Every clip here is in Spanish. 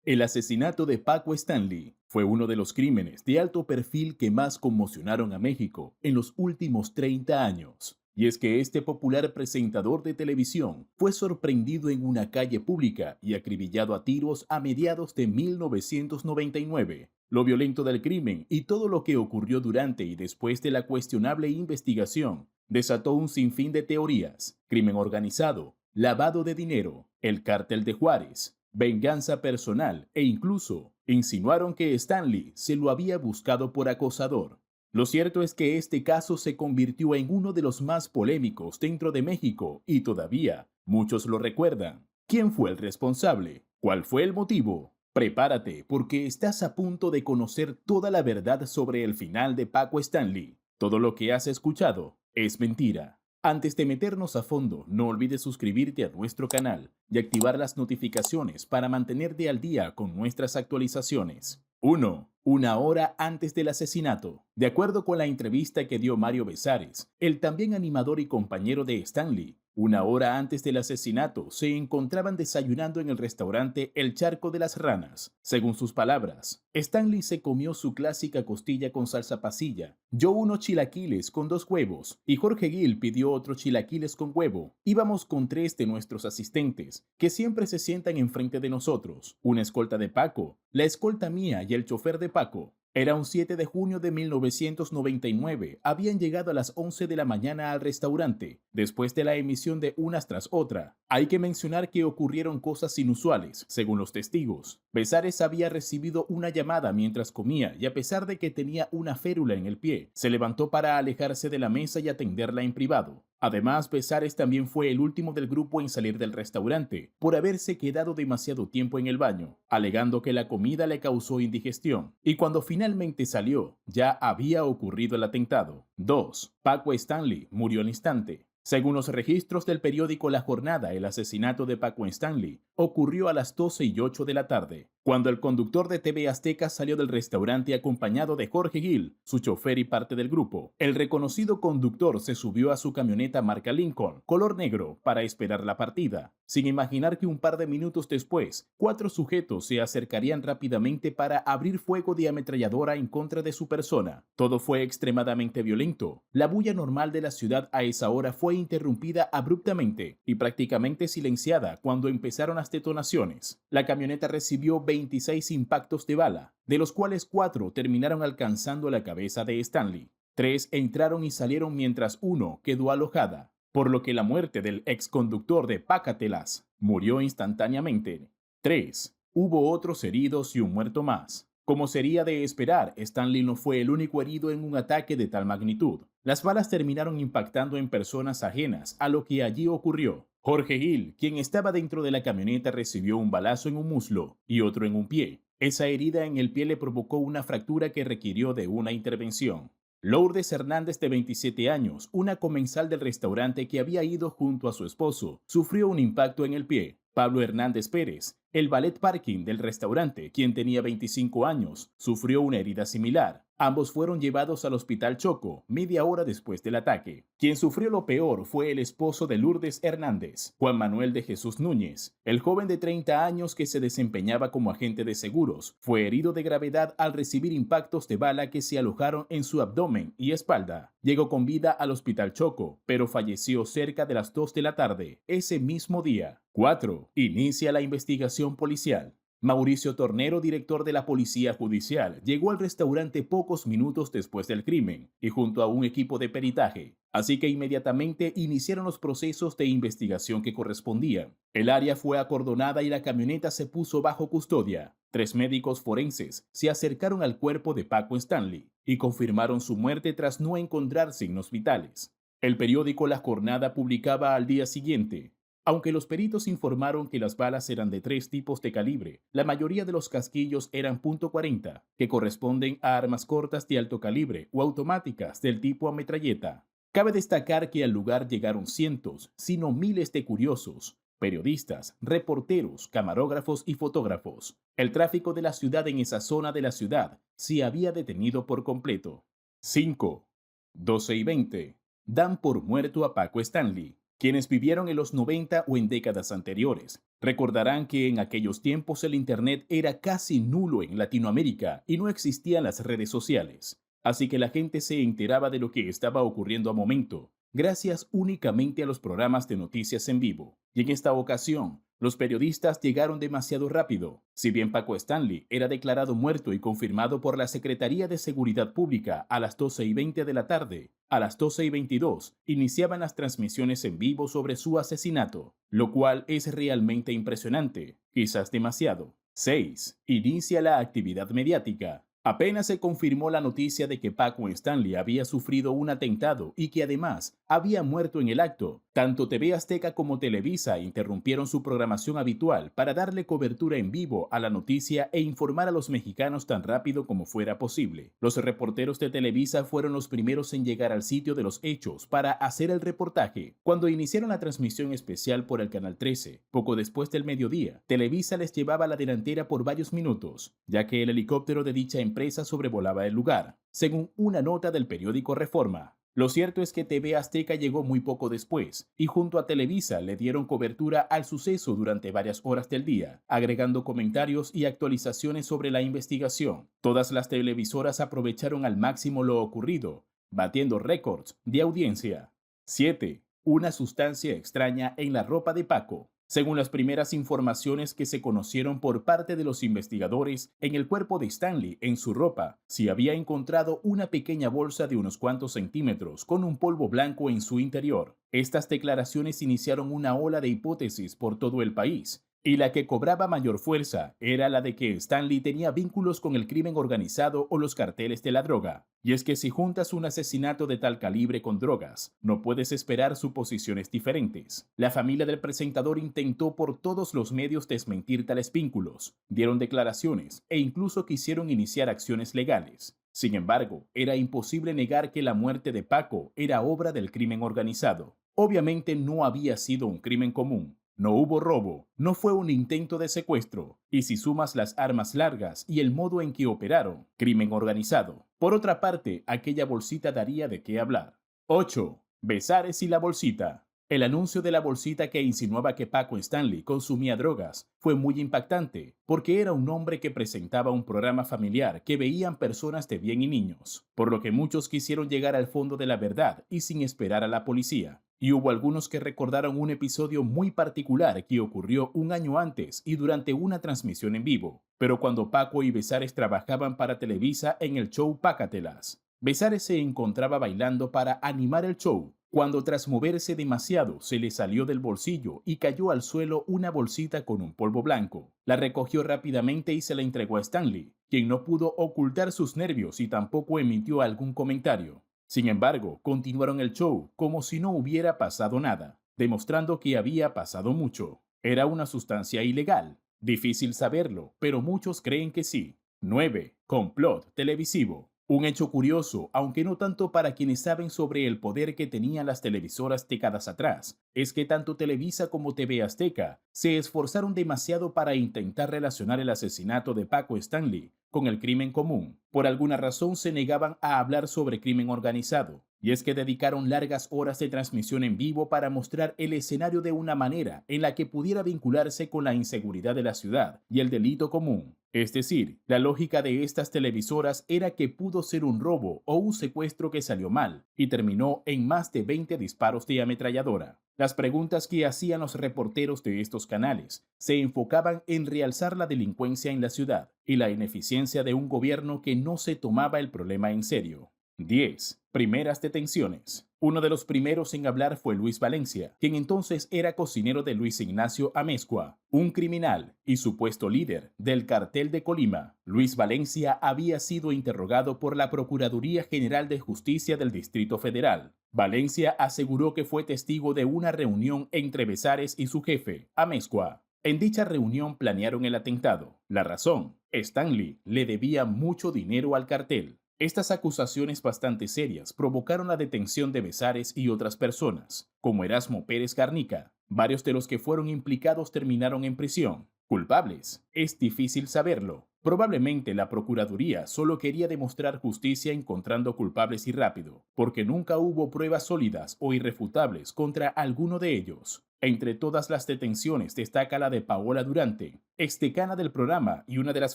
El asesinato de Paco Stanley fue uno de los crímenes de alto perfil que más conmocionaron a México en los últimos 30 años. Y es que este popular presentador de televisión fue sorprendido en una calle pública y acribillado a tiros a mediados de 1999. Lo violento del crimen y todo lo que ocurrió durante y después de la cuestionable investigación desató un sinfín de teorías: crimen organizado, lavado de dinero, el cártel de Juárez, venganza personal e incluso insinuaron que Stanley se lo había buscado por acosador. Lo cierto es que este caso se convirtió en uno de los más polémicos dentro de México y todavía muchos lo recuerdan. ¿Quién fue el responsable? ¿Cuál fue el motivo? Prepárate porque estás a punto de conocer toda la verdad sobre el final de Paco Stanley. Todo lo que has escuchado es mentira. Antes de meternos a fondo, no olvides suscribirte a nuestro canal y activar las notificaciones para mantenerte al día con nuestras actualizaciones. 1. Una hora antes del asesinato. De acuerdo con la entrevista que dio Mario Besares, el también animador y compañero de Stanley, una hora antes del asesinato se encontraban desayunando en el restaurante El Charco de las Ranas. Según sus palabras, Stanley se comió su clásica costilla con salsa pasilla, yo unos chilaquiles con 2 huevos y Jorge Gil pidió otros chilaquiles con huevo. Íbamos con 3 de nuestros asistentes, que siempre se sientan enfrente de nosotros, una escolta de Paco, la escolta mía y el chofer de Paco. Era un 7 de junio de 1999. Habían llegado a las 11 de la mañana al restaurante, después de la emisión de Unas tras otra. Hay que mencionar que ocurrieron cosas inusuales, según los testigos. Besares había recibido una llamada mientras comía y a pesar de que tenía una férula en el pie, se levantó para alejarse de la mesa y atenderla en privado. Además, Besares también fue el último del grupo en salir del restaurante, por haberse quedado demasiado tiempo en el baño, alegando que la comida le causó indigestión, y cuando finalmente salió, ya había ocurrido el atentado. 2. Paco Stanley murió al instante. Según los registros del periódico La Jornada, el asesinato de Paco Stanley ocurrió a las 12:08 de la tarde, cuando el conductor de TV Azteca salió del restaurante acompañado de Jorge Gil, su chofer y parte del grupo. El reconocido conductor se subió a su camioneta marca Lincoln, color negro, para esperar la partida, sin imaginar que un par de minutos después, 4 sujetos se acercarían rápidamente para abrir fuego de ametralladora en contra de su persona. Todo fue extremadamente violento. La bulla normal de la ciudad a esa hora fue interrumpida abruptamente y prácticamente silenciada cuando empezaron las detonaciones. La camioneta recibió 26 impactos de bala, de los cuales 4 terminaron alcanzando la cabeza de Stanley. 3 entraron y salieron mientras uno quedó alojada, por lo que la muerte del exconductor de Pácatelas murió instantáneamente. 3. Hubo otros heridos y un muerto más. Como sería de esperar, Stanley no fue el único herido en un ataque de tal magnitud. Las balas terminaron impactando en personas ajenas a lo que allí ocurrió. Jorge Gil, quien estaba dentro de la camioneta, recibió un balazo en un muslo y otro en un pie. Esa herida en el pie le provocó una fractura que requirió de una intervención. Lourdes Hernández, de 27 años, una comensal del restaurante que había ido junto a su esposo, sufrió un impacto en el pie. Pablo Hernández Pérez, el valet parking del restaurante, quien tenía 25 años, sufrió una herida similar. Ambos fueron llevados al Hospital Choco media hora después del ataque. Quien sufrió lo peor fue el esposo de Lourdes Hernández, Juan Manuel de Jesús Núñez. El joven de 30 años que se desempeñaba como agente de seguros fue herido de gravedad al recibir impactos de bala que se alojaron en su abdomen y espalda. Llegó con vida al Hospital Choco, pero falleció cerca de las 2 de la tarde ese mismo día. 4. Inicia la investigación policial. Mauricio Tornero, director de la Policía Judicial, llegó al restaurante pocos minutos después del crimen y junto a un equipo de peritaje, así que inmediatamente iniciaron los procesos de investigación que correspondían. El área fue acordonada y la camioneta se puso bajo custodia. 3 médicos forenses se acercaron al cuerpo de Paco Stanley y confirmaron su muerte tras no encontrar signos vitales. El periódico La Jornada publicaba al día siguiente: aunque los peritos informaron que las balas eran de 3 tipos de calibre, la mayoría de los casquillos eran .40, que corresponden a armas cortas de alto calibre o automáticas del tipo ametralleta. Cabe destacar que al lugar llegaron cientos, sino miles de curiosos, periodistas, reporteros, camarógrafos y fotógrafos. El tráfico de la ciudad en esa zona de la ciudad se había detenido por completo. 5. 12:20. Dan por muerto a Paco Stanley. Quienes vivieron en los 90 o en décadas anteriores Recordarán que en aquellos tiempos el Internet era casi nulo en Latinoamérica y no existían las redes sociales, así que la gente se enteraba de lo que estaba ocurriendo a momento, gracias únicamente a los programas de noticias en vivo. Y en esta ocasión, los periodistas llegaron demasiado rápido. Si bien Paco Stanley era declarado muerto y confirmado por la Secretaría de Seguridad Pública a las 12:20 de la tarde, a las 12:22 iniciaban las transmisiones en vivo sobre su asesinato, lo cual es realmente impresionante, quizás demasiado. 6. Inicia la actividad mediática. Apenas se confirmó la noticia de que Paco Stanley había sufrido un atentado y que además había muerto en el acto, tanto TV Azteca como Televisa interrumpieron su programación habitual para darle cobertura en vivo a la noticia e informar a los mexicanos tan rápido como fuera posible. Los reporteros de Televisa fueron los primeros en llegar al sitio de los hechos para hacer el reportaje. Cuando iniciaron la transmisión especial por el Canal 13, poco después del mediodía, Televisa les llevaba la delantera por varios minutos, ya que el helicóptero de dicha empresa sobrevolaba el lugar, según una nota del periódico Reforma. Lo cierto es que TV Azteca llegó muy poco después y junto a Televisa le dieron cobertura al suceso durante varias horas del día, agregando comentarios y actualizaciones sobre la investigación. Todas las televisoras aprovecharon al máximo lo ocurrido, batiendo récords de audiencia. 7. Una sustancia extraña en la ropa de Paco. Según las primeras informaciones que se conocieron por parte de los investigadores, en el cuerpo de Stanley, en su ropa, se había encontrado una pequeña bolsa de unos cuantos centímetros con un polvo blanco en su interior. Estas declaraciones iniciaron una ola de hipótesis por todo el país, y la que cobraba mayor fuerza era la de que Stanley tenía vínculos con el crimen organizado o los carteles de la droga. Y es que si juntas un asesinato de tal calibre con drogas, no puedes esperar suposiciones diferentes. La familia del presentador intentó por todos los medios desmentir tales vínculos, dieron declaraciones e incluso quisieron iniciar acciones legales. Sin embargo, era imposible negar que la muerte de Paco era obra del crimen organizado. Obviamente no había sido un crimen común. No hubo robo, no fue un intento de secuestro, y si sumas las armas largas y el modo en que operaron, crimen organizado. Por otra parte, aquella bolsita daría de qué hablar. 8. Besares y la bolsita. El anuncio de la bolsita que insinuaba que Paco Stanley consumía drogas fue muy impactante, porque era un hombre que presentaba un programa familiar que veían personas de bien y niños, por lo que muchos quisieron llegar al fondo de la verdad y sin esperar a la policía. Y hubo algunos que recordaron un episodio muy particular que ocurrió un año antes y durante una transmisión en vivo, pero cuando Paco y Besares trabajaban para Televisa en el show Pácatelas. Besares se encontraba bailando para animar el show, cuando tras moverse demasiado se le salió del bolsillo y cayó al suelo una bolsita con un polvo blanco. La recogió rápidamente y se la entregó a Stanley, quien no pudo ocultar sus nervios y tampoco emitió algún comentario. Sin embargo, continuaron el show como si no hubiera pasado nada, demostrando que había pasado mucho. Era una sustancia ilegal. Difícil saberlo, pero muchos creen que sí. 9. Complot televisivo. Un hecho curioso, aunque no tanto para quienes saben sobre el poder que tenían las televisoras décadas atrás, es que tanto Televisa como TV Azteca se esforzaron demasiado para intentar relacionar el asesinato de Paco Stanley con el crimen común. Por alguna razón se negaban a hablar sobre crimen organizado, y es que dedicaron largas horas de transmisión en vivo para mostrar el escenario de una manera en la que pudiera vincularse con la inseguridad de la ciudad y el delito común. Es decir, la lógica de estas televisoras era que pudo ser un robo o un secuestro que salió mal y terminó en más de 20 disparos de ametralladora. Las preguntas que hacían los reporteros de estos canales se enfocaban en realzar la delincuencia en la ciudad y la ineficiencia de un gobierno que no se tomaba el problema en serio. 10. Primeras detenciones. Uno de los primeros en hablar fue Luis Valencia, quien entonces era cocinero de Luis Ignacio Amezcua, un criminal y supuesto líder del cartel de Colima. Luis Valencia había sido interrogado por la Procuraduría General de Justicia del Distrito Federal. Valencia aseguró que fue testigo de una reunión entre Besares y su jefe, Amezcua. En dicha reunión planearon el atentado. La razón: Stanley le debía mucho dinero al cartel. Estas acusaciones bastante serias provocaron la detención de Besares y otras personas, como Erasmo Pérez Garnica. Varios de los que fueron implicados terminaron en prisión. ¿Culpables? Es difícil saberlo. Probablemente la Procuraduría solo quería demostrar justicia encontrando culpables y rápido, porque nunca hubo pruebas sólidas o irrefutables contra alguno de ellos. Entre todas las detenciones destaca la de Paola Durante, exdecana del programa y una de las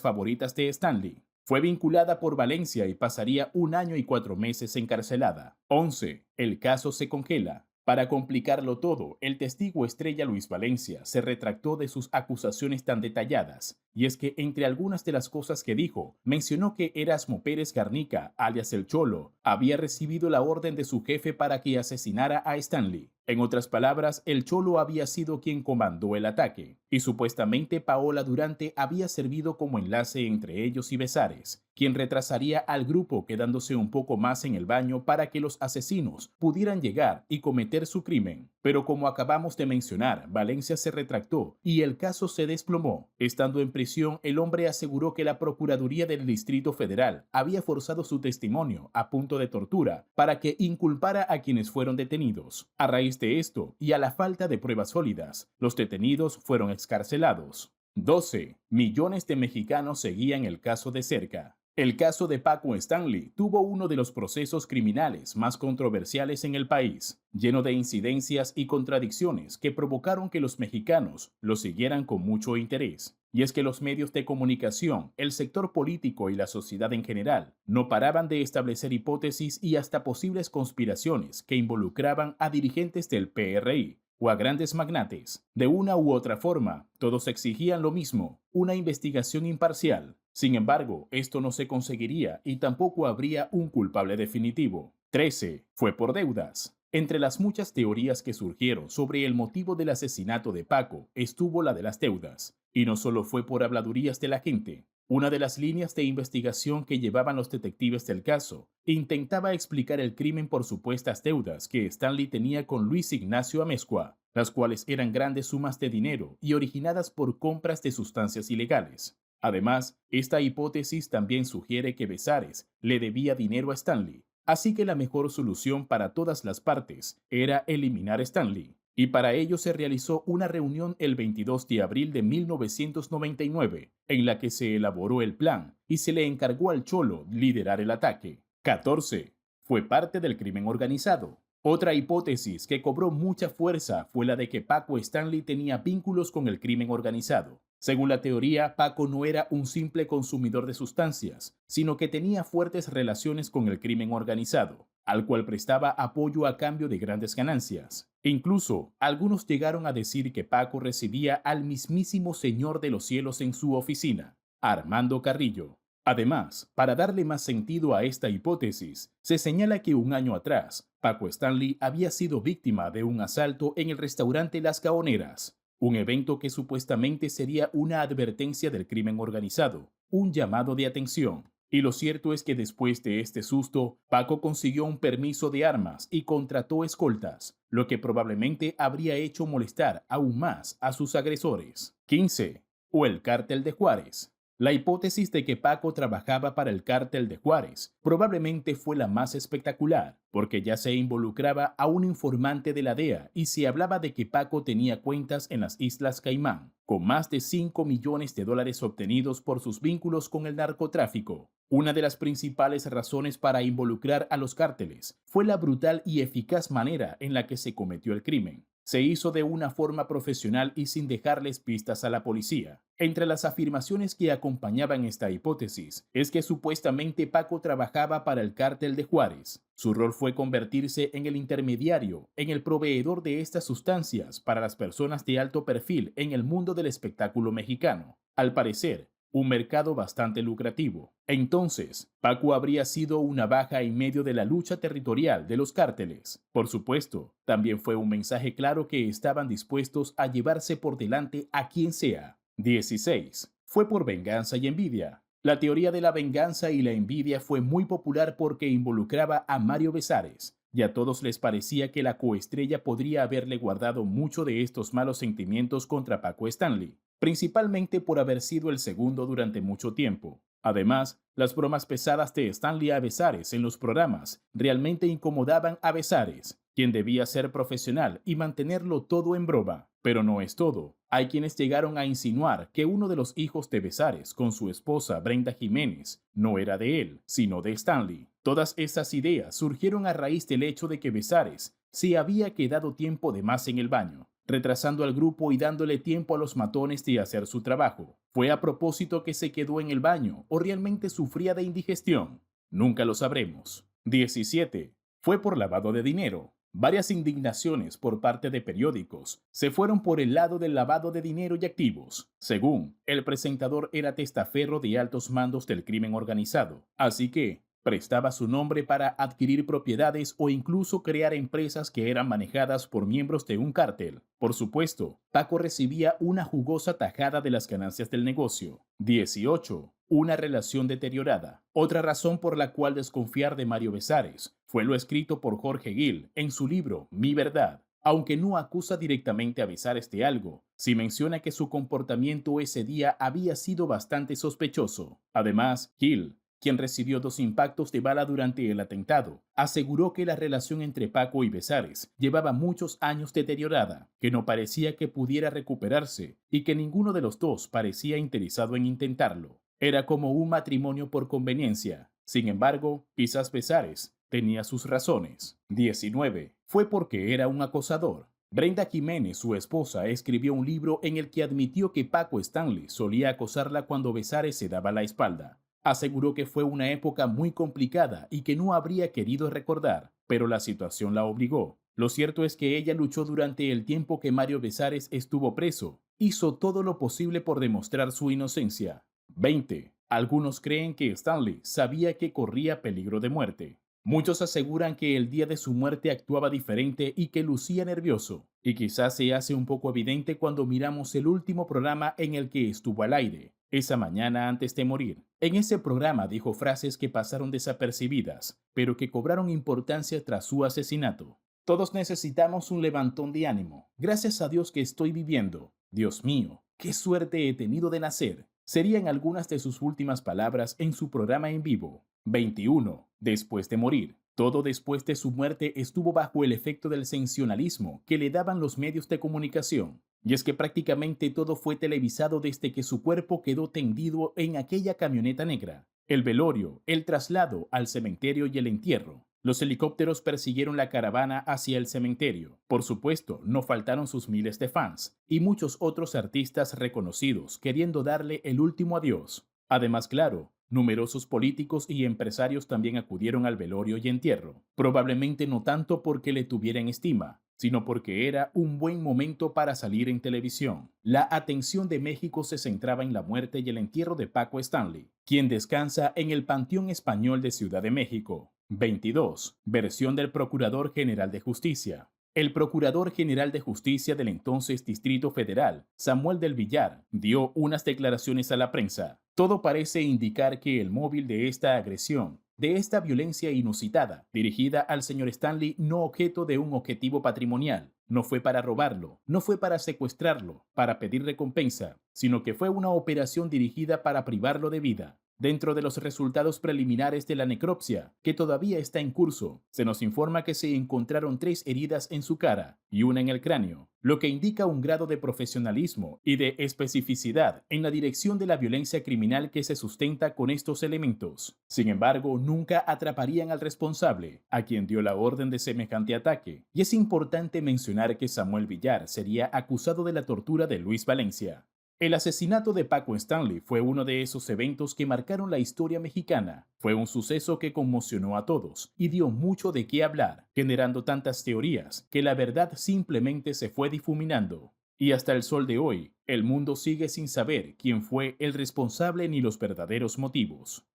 favoritas de Stanley. Fue vinculada por Valencia y pasaría 1 año y 4 meses encarcelada. 11. El caso se congela. Para complicarlo todo, el testigo estrella Luis Valencia se retractó de sus acusaciones tan detalladas, y es que entre algunas de las cosas que dijo, mencionó que Erasmo Pérez Garnica, alias El Cholo, había recibido la orden de su jefe para que asesinara a Stanley. En otras palabras, El Cholo había sido quien comandó el ataque, y supuestamente Paola Durante había servido como enlace entre ellos y Besares, quien retrasaría al grupo quedándose un poco más en el baño para que los asesinos pudieran llegar y cometer su crimen. Pero como acabamos de mencionar, Valencia se retractó y el caso se desplomó. Estando en prisión, el hombre aseguró que la Procuraduría del Distrito Federal había forzado su testimonio a punto de tortura para que inculpara a quienes fueron detenidos. A raíz de esto, y a la falta de pruebas sólidas, los detenidos fueron excarcelados. 12. Millones de mexicanos seguían el caso de cerca. El caso de Paco Stanley tuvo uno de los procesos criminales más controversiales en el país, lleno de incidencias y contradicciones que provocaron que los mexicanos lo siguieran con mucho interés. Y es que los medios de comunicación, el sector político y la sociedad en general no paraban de establecer hipótesis y hasta posibles conspiraciones que involucraban a dirigentes del PRI o a grandes magnates. De una u otra forma, todos exigían lo mismo, una investigación imparcial. Sin embargo, esto no se conseguiría y tampoco habría un culpable definitivo. 13. Fue por deudas. Entre las muchas teorías que surgieron sobre el motivo del asesinato de Paco estuvo la de las deudas. Y no solo fue por habladurías de la gente. Una de las líneas de investigación que llevaban los detectives del caso intentaba explicar el crimen por supuestas deudas que Stanley tenía con Luis Ignacio Amezcua, las cuales eran grandes sumas de dinero y originadas por compras de sustancias ilegales. Además, esta hipótesis también sugiere que Besares le debía dinero a Stanley, así que la mejor solución para todas las partes era eliminar a Stanley. Y para ello se realizó una reunión el 22 de abril de 1999, en la que se elaboró el plan y se le encargó al Cholo liderar el ataque. 14. Fue parte del crimen organizado. Otra hipótesis que cobró mucha fuerza fue la de que Paco Stanley tenía vínculos con el crimen organizado. Según la teoría, Paco no era un simple consumidor de sustancias, sino que tenía fuertes relaciones con el crimen organizado, al cual prestaba apoyo a cambio de grandes ganancias. Incluso, algunos llegaron a decir que Paco recibía al mismísimo Señor de los Cielos en su oficina, Armando Carrillo. Además, para darle más sentido a esta hipótesis, se señala que 1 año atrás, Paco Stanley había sido víctima de un asalto en el restaurante Las Caoneras, un evento que supuestamente sería una advertencia del crimen organizado, un llamado de atención. Y lo cierto es que después de este susto, Paco consiguió un permiso de armas y contrató escoltas, lo que probablemente habría hecho molestar aún más a sus agresores. 15. O el Cártel de Juárez. La hipótesis de que Paco trabajaba para el Cártel de Juárez probablemente fue la más espectacular, porque ya se involucraba a un informante de la DEA y se hablaba de que Paco tenía cuentas en las Islas Caimán, con más de $5 millones obtenidos por sus vínculos con el narcotráfico. Una de las principales razones para involucrar a los cárteles fue la brutal y eficaz manera en la que se cometió el crimen. Se hizo de una forma profesional y sin dejarles pistas a la policía. Entre las afirmaciones que acompañaban esta hipótesis es que supuestamente Paco trabajaba para el Cártel de Juárez. Su rol fue convertirse en el intermediario, en el proveedor de estas sustancias para las personas de alto perfil en el mundo del espectáculo mexicano. Al parecer, un mercado bastante lucrativo. Entonces, Paco habría sido una baja en medio de la lucha territorial de los cárteles. Por supuesto, también fue un mensaje claro que estaban dispuestos a llevarse por delante a quien sea. 16. Fue por venganza y envidia. La teoría de la venganza y la envidia fue muy popular porque involucraba a Mario Besares, y a todos les parecía que la coestrella podría haberle guardado mucho de estos malos sentimientos contra Paco Stanley, principalmente por haber sido el segundo durante mucho tiempo. Además, las bromas pesadas de Stanley a Besares en los programas realmente incomodaban a Besares, quien debía ser profesional y mantenerlo todo en broma. Pero no es todo. Hay quienes llegaron a insinuar que uno de los hijos de Besares con su esposa Brenda Jiménez no era de él, sino de Stanley. Todas esas ideas surgieron a raíz del hecho de que Besares se había quedado tiempo de más en el baño, retrasando al grupo y dándole tiempo a los matones de hacer su trabajo. ¿Fue a propósito que se quedó en el baño o realmente sufría de indigestión? Nunca lo sabremos. 17. Fue por lavado de dinero. Varias indignaciones por parte de periódicos se fueron por el lado del lavado de dinero y activos. Según, el presentador era testaferro de altos mandos del crimen organizado, así que prestaba su nombre para adquirir propiedades o incluso crear empresas que eran manejadas por miembros de un cártel. Por supuesto, Paco recibía una jugosa tajada de las ganancias del negocio. 18. Una relación deteriorada. Otra razón por la cual desconfiar de Mario Besares fue lo escrito por Jorge Gil en su libro Mi Verdad. Aunque no acusa directamente a Besares de algo, sí menciona que su comportamiento ese día había sido bastante sospechoso. Además, Gil, quien recibió 2 impactos de bala durante el atentado, aseguró que la relación entre Paco y Besares llevaba muchos años deteriorada, que no parecía que pudiera recuperarse y que ninguno de los dos parecía interesado en intentarlo. Era como un matrimonio por conveniencia. Sin embargo, quizás Besares tenía sus razones. 19. Fue porque era un acosador. Brenda Jiménez, su esposa, escribió un libro en el que admitió que Paco Stanley solía acosarla cuando Besares se daba la espalda. Aseguró que fue una época muy complicada y que no habría querido recordar, pero la situación la obligó. Lo cierto es que ella luchó durante el tiempo que Mario Besares estuvo preso. Hizo todo lo posible por demostrar su inocencia. 20. Algunos creen que Stanley sabía que corría peligro de muerte. Muchos aseguran que el día de su muerte actuaba diferente y que lucía nervioso, y quizás se hace un poco evidente cuando miramos el último programa en el que estuvo al aire, esa mañana antes de morir. En ese programa dijo frases que pasaron desapercibidas, pero que cobraron importancia tras su asesinato. Todos necesitamos un levantón de ánimo. Gracias a Dios que estoy viviendo. Dios mío, qué suerte he tenido de nacer. Serían algunas de sus últimas palabras en su programa en vivo. 21. Después de morir. Todo después de su muerte estuvo bajo el efecto del sensacionalismo que le daban los medios de comunicación. Y es que prácticamente todo fue televisado desde que su cuerpo quedó tendido en aquella camioneta negra. El velorio, el traslado al cementerio y el entierro. Los helicópteros persiguieron la caravana hacia el cementerio. Por supuesto, no faltaron sus miles de fans y muchos otros artistas reconocidos queriendo darle el último adiós. Además, claro, numerosos políticos y empresarios también acudieron al velorio y entierro, probablemente no tanto porque le tuvieran estima, sino porque era un buen momento para salir en televisión. La atención de México se centraba en la muerte y el entierro de Paco Stanley, quien descansa en el Panteón Español de Ciudad de México. 22. Versión del Procurador General de Justicia. El Procurador General de Justicia del entonces Distrito Federal, Samuel del Villar, dio unas declaraciones a la prensa. Todo parece indicar que el móvil de esta agresión, de esta violencia inusitada, dirigida al señor Stanley, no objeto de un objetivo patrimonial, no fue para robarlo, no fue para secuestrarlo, para pedir recompensa, sino que fue una operación dirigida para privarlo de vida. Dentro de los resultados preliminares de la necropsia, que todavía está en curso, se nos informa que se encontraron 3 heridas en su cara y una en el cráneo, lo que indica un grado de profesionalismo y de especificidad en la dirección de la violencia criminal que se sustenta con estos elementos. Sin embargo, nunca atraparían al responsable, a quien dio la orden de semejante ataque, y es importante mencionar que Samuel Villar sería acusado de la tortura de Luis Valencia. El asesinato de Paco Stanley fue uno de esos eventos que marcaron la historia mexicana. Fue un suceso que conmocionó a todos y dio mucho de qué hablar, generando tantas teorías que la verdad simplemente se fue difuminando. Y hasta el sol de hoy, el mundo sigue sin saber quién fue el responsable ni los verdaderos motivos.